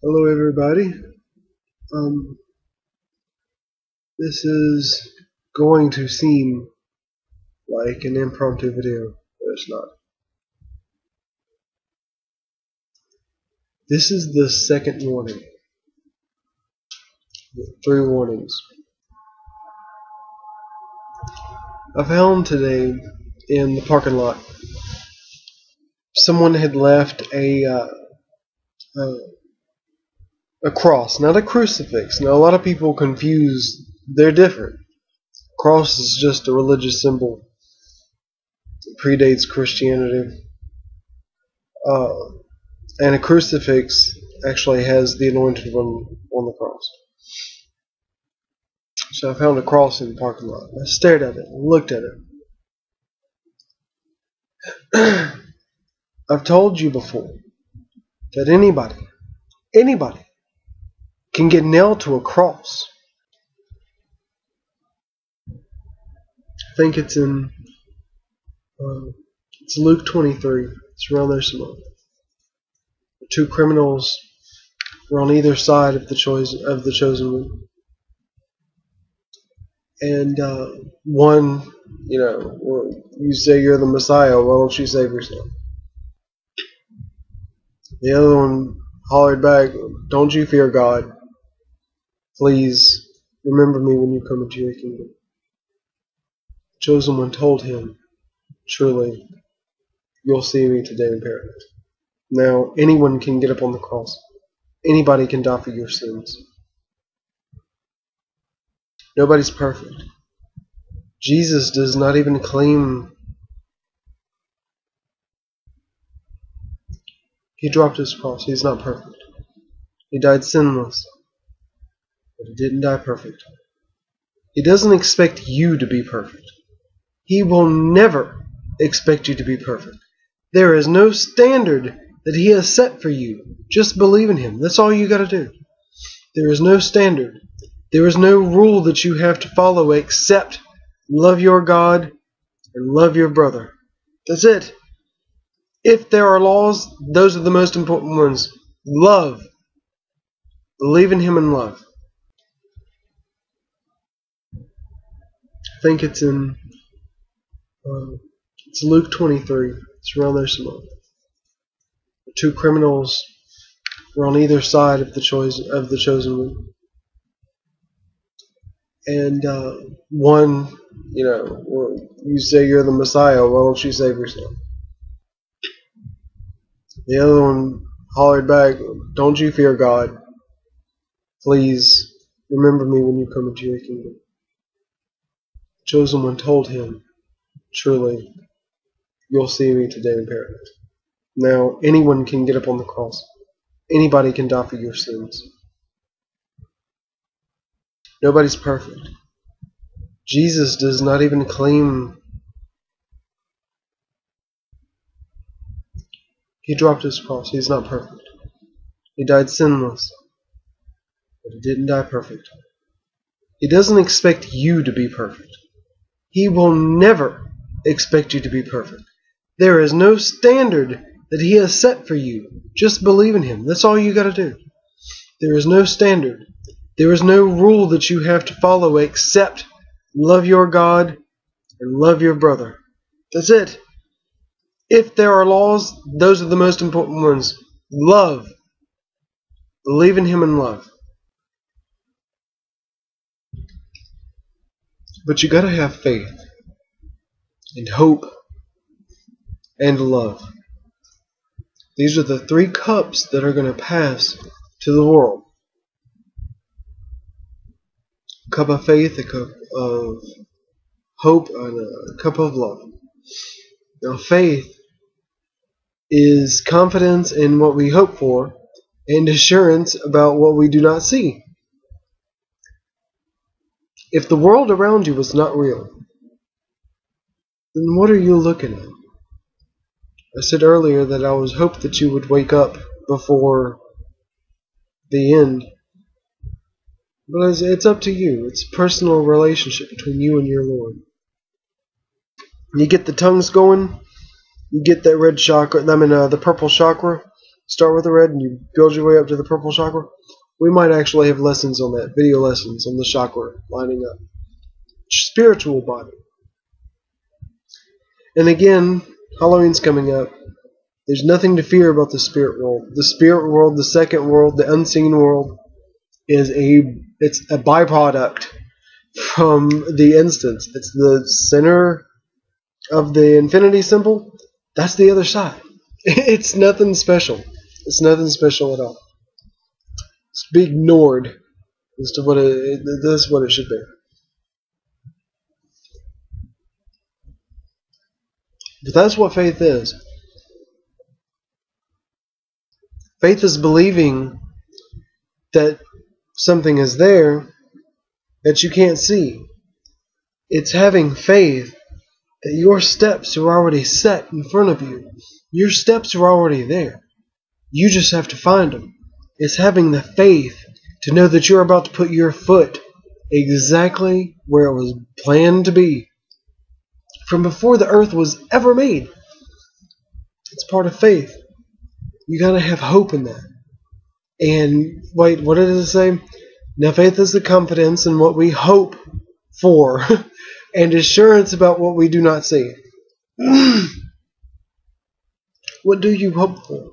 Hello everybody. This is going to seem like an impromptu video, but it's not. This is the second warning. 3 warnings. I found today in the parking lot someone had left a cross, not a crucifix. Now a lot of people confuse, they're different. Cross is just a religious symbol. It predates Christianity. And a crucifix actually has the anointed one on the cross. So I found a cross in the parking lot. I stared at it, looked at it. I've told you before that anybody can get nailed to a cross. I think it's in it's Luke 23. It's around there somewhere. The 2 criminals were on either side of the chosen one, and one, you say you're the Messiah. Why don't you save yourself? The other one hollered back, "Don't you fear God? Please remember me when you come into your kingdom." The chosen one told him, "Truly, you'll see me today in paradise." Now, anyone can get up on the cross. Anybody can die for your sins. Nobody's perfect. Jesus does not even claim. He dropped his cross. He's not perfect. He died sinless, but he didn't die perfect. He doesn't expect you to be perfect. He will never expect you to be perfect. There is no standard that he has set for you. Just believe in him. That's all you got to do. There is no standard. There is no rule that you have to follow except love your God and love your brother. That's it. If there are laws, those are the most important ones. Love. Believe in him and love. I think it's in it's Luke 23. It's around there somewhere. The 2 criminals were on either side of the chosen one, and one, you say you're the Messiah. Why don't you save yourself? The other one hollered back, "Don't you fear God? Please remember me when you come into your kingdom." The chosen one told him, "Truly, you'll see me today in paradise." Now, anyone can get up on the cross. Anybody can die for your sins. Nobody's perfect. Jesus does not even claim. He dropped his cross. He's not perfect. He died sinless, but he didn't die perfect. He doesn't expect you to be perfect. He will never expect you to be perfect. There is no standard that he has set for you. Just believe in him. That's all you got to do. There is no standard. There is no rule that you have to follow except love your God and love your brother. That's it. If there are laws, those are the most important ones. Love. Believe in him and love. But you got to have faith and hope and love. These are the 3 cups that are going to pass to the world. A cup of faith, a cup of hope, and a cup of love. Now, faith is confidence in what we hope for and assurance about what we do not see. If the world around you is not real, then what are you looking at? I said earlier that I was hoped that you would wake up before the end. But it's up to you. It's a personal relationship between you and your Lord. You get the tongues going, you get that red chakra, the purple chakra, Start with the red and you build your way up to the purple chakra. We might actually have lessons on that, video lessons on the chakra lining up. Spiritual body. And again, Halloween's coming up. There's nothing to fear about the spirit world. The spirit world, the second world, the unseen world it's a byproduct from the instance. It's the center of the infinity symbol. That's the other side. It's nothing special. It's nothing special at all. It's be ignored as to what this is what it should be. But that's what faith is. Faith is believing that something is there that you can't see. It's having faith that your steps are already set in front of you. Your steps are already there. You just have to find them. It's having the faith to know that you're about to put your foot exactly where it was planned to be from before the earth was ever made. It's part of faith. You gotta have hope in that. And wait, what did it say? Now faith is the confidence in what we hope for and assurance about what we do not see. What do you hope for?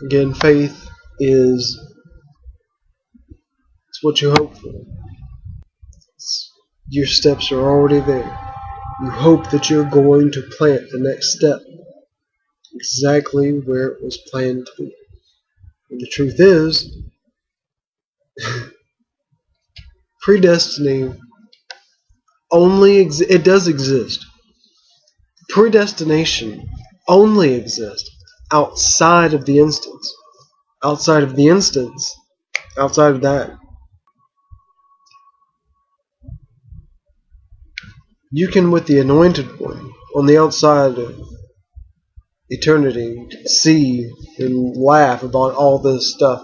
Again, faith is it's what you hope for. Your steps are already there. You hope that you're going to plant the next step exactly where it was planned to be. And the truth is, predestiny it does exist. Predestination only exists outside of the instance. Outside of the instance, outside of that, you can, with the Anointed One, on the outside of eternity, see and laugh about all this stuff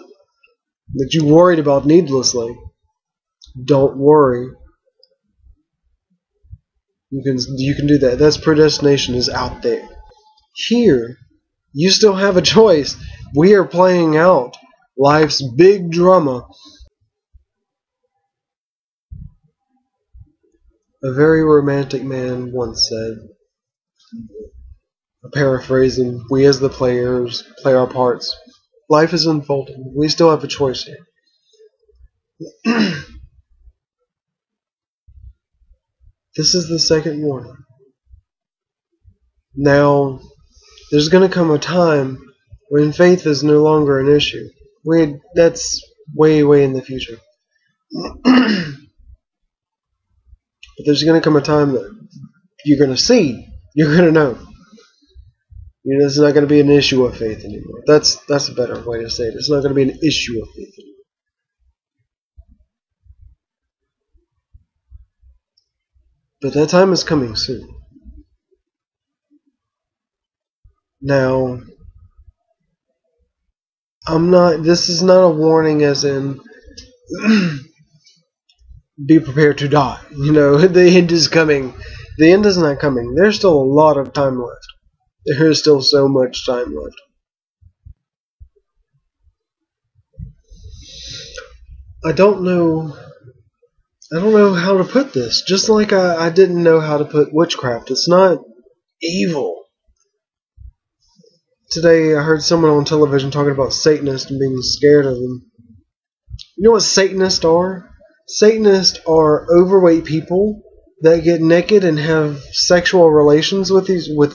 that you worried about needlessly. Don't worry. You can do that. That's predestination is out there. Here, you still have a choice. We are playing out life's big drama. A very romantic man once said, paraphrasing, we as the players play our parts. Life is unfolding. We still have a choice here. This is the second warning. Now, there's going to come a time when faith is no longer an issue. That's way, way in the future. But there's going to come a time that you're going to see. You're going to know. It's not going to be an issue of faith anymore. That's a better way to say it. It's not going to be an issue of faith anymore. But that time is coming soon. Now, this is not a warning as in, be prepared to die. The end is coming. The end is not coming. There's still a lot of time left. There is still so much time left. I don't know how to put this. Just like I didn't know how to put witchcraft. It's not evil. Today I heard someone on television talking about Satanists and being scared of them. You know what Satanists are? Satanists are overweight people that get naked and have sexual relations with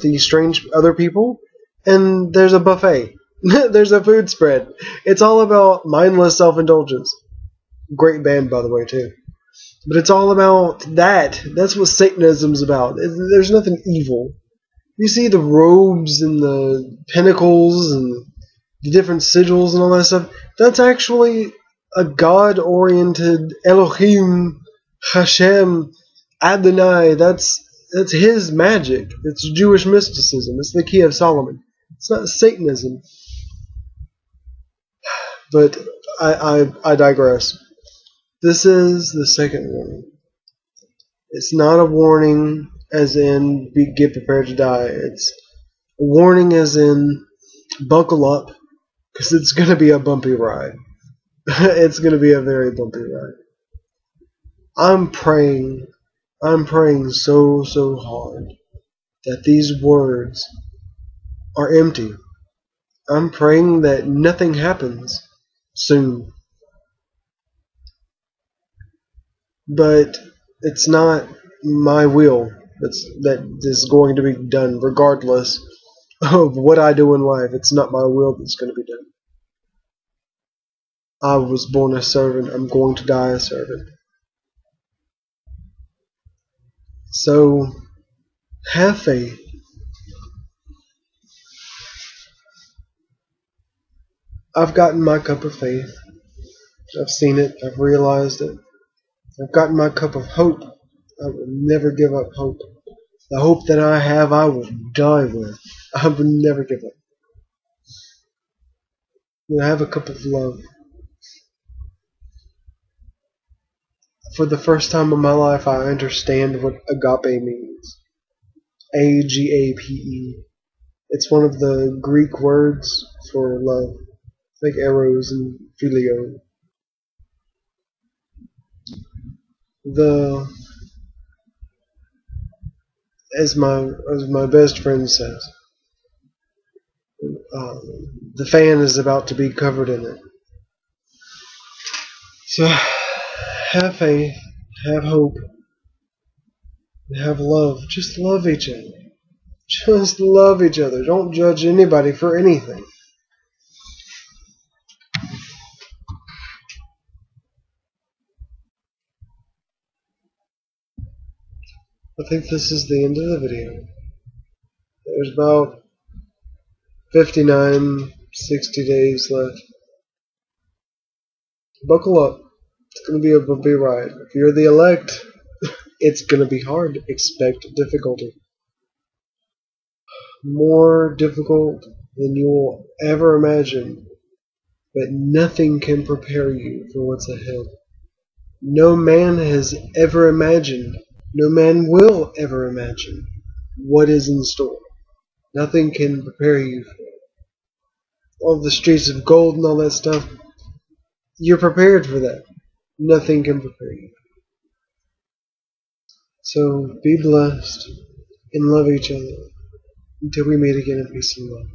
these strange other people, and there's a buffet. There's a food spread. It's all about mindless self-indulgence. Great band, by the way, too. But it's all about that. That's what Satanism's about. There's nothing evil. You see the robes and the pinnacles and the different sigils and all that stuff. That's actually a God-oriented Elohim, Hashem, Adonai. That's his magic. It's Jewish mysticism. It's the Key of Solomon. It's not Satanism. But I digress. This is the second warning. It's not a warning as in get prepared to die. It's a warning as in buckle up, because it's going to be a bumpy ride. It's going to be a very bumpy ride. I'm praying so hard that these words are empty. I'm praying that nothing happens soon. But it's not my will that is going to be done, regardless of what I do in life. It's not my will that's going to be done. I was born a servant. I'm going to die a servant. So, have faith. I've gotten my cup of faith. I've seen it. I've realized it. I've gotten my cup of hope. I will never give up hope. The hope that I have, I will die with. I will never give up. And I have a cup of love. For the first time in my life, I understand what agape means. Agape. It's one of the Greek words for love, like eros and phileo. As my best friend says, the fan is about to be covered in it. So, have faith, have hope, and have love. Just love each other. Just love each other. Don't judge anybody for anything. I think this is the end of the video. There's about 59, 60 days left. Buckle up. It's going to be a bumpy ride. If you're the elect, it's going to be hard. Expect difficulty. More difficult than you will ever imagine. But nothing can prepare you for what's ahead. No man has ever imagined, no man will ever imagine what is in store. Nothing can prepare you for it. All the streets of gold and all that stuff, you're prepared for that. Nothing can prepare you. So be blessed and love each other until we meet again in peace and love.